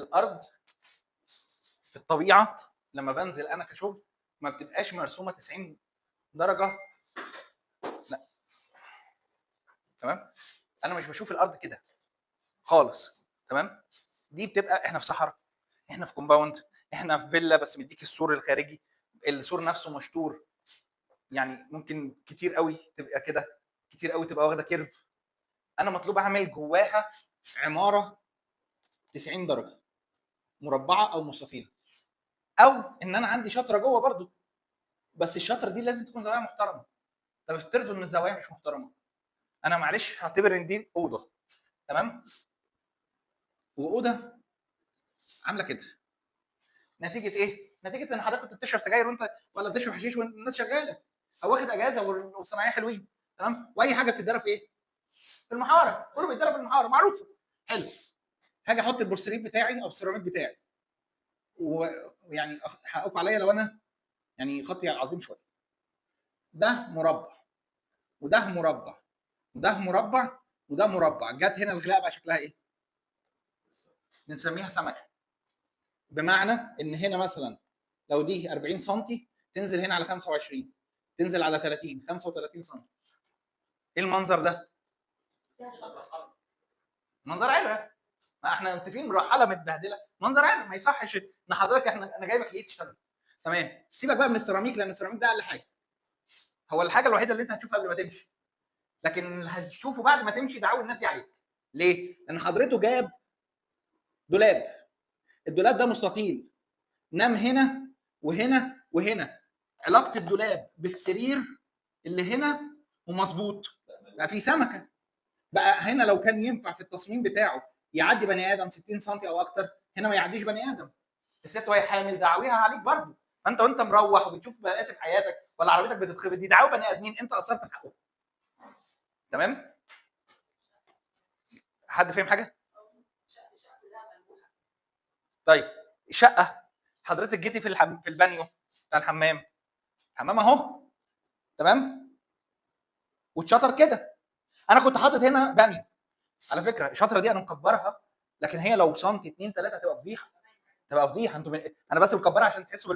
الارض في الطبيعه لما بنزل انا كشغل ما بتبقاش مرسومه 90 درجه، لا تمام. انا مش بشوف الارض كده خالص، تمام. دي بتبقى احنا في صحراء، احنا في كومباوند، احنا في فيلا بس مديك السور الخارجي، السور نفسه مشطور، يعني ممكن كتير قوي تبقى كده، كتير قوي تبقى واخده كيرف. انا مطلوب اعمل جواها عماره 90 درجه مربعه او مستطيله، او ان انا عندي شطره جوه برضو، بس الشطره دي لازم تكون زوايا محترمه. طب افترضوا ان الزوايا مش محترمه، انا معلش هعتبر ان دي اوضه، تمام، واوضه عامله كده، نتيجه ايه؟ نتيجه ان حضرتك كنت بتشرب سجاير وانت ولا بتشرب حشيش والناس شغاله، او واخد اجازه والصناعيه حلوين، تمام، واي حاجه بتتضرب في ايه؟ في المحاره، كله بيتضرب في المحاره معروفه. حلو، هاجي احط البورسلين بتاعي او السيراميك بتاعي، ويعني حقكم عليا لو انا يعني خطي عظيم شويه، ده مربع وده مربع وده مربع وده مربع، جت هنا الغلاء بقى شكلها ايه؟ بنسميها سمكه. بمعنى ان هنا مثلا لو دي 40 سم تنزل هنا على 25، تنزل على 30، 35 سم. ايه المنظر ده؟ منظر عيله. ما احنا متفقين مرحله متبهدله، منظر عيله، ما يصحش ان حضرتك انا جايبك ليه تشتغل، تمام. سيبك بقى من السيراميك لان السيراميك ده اقل حاجه، هو الحاجه الوحيده اللي انت هتشوفها قبل ما تمشي، لكن اللي هتشوفه بعد ما تمشي ده عاوز الناس يعيك. ليه؟ لان حضرته جاب دولاب، الدولاب ده مستطيل، نام هنا وهنا وهنا، علاقه الدولاب بالسرير اللي هنا ومظبوط، بقى في سمكه. بقى هنا لو كان ينفع في التصميم بتاعه يعدي بني ادم 60 سم او اكتر، هنا ما يعديش بني ادم. الست وهي حامل دعاويها عليك برضه، فانت وانت مروح وبتشوف مآسي في حياتك ولا عربيتك بتتخبط، دي دعاوى بني ادمين انت اثرت في حقهم، تمام. حد فاهم حاجه؟ طيب الشقه، حضرتك جيتي في في البانيو بتاع الحمام، حمام اهو، تمام، واتشطر كده. انا كنت حاطط هنا بانيو، على فكره الشطره دي انا مكبرها، لكن هي لو سنتي 2 3 تبقى فضيحه، تبقى فضيحه. انتوا انا بس مكبرها عشان تحسوا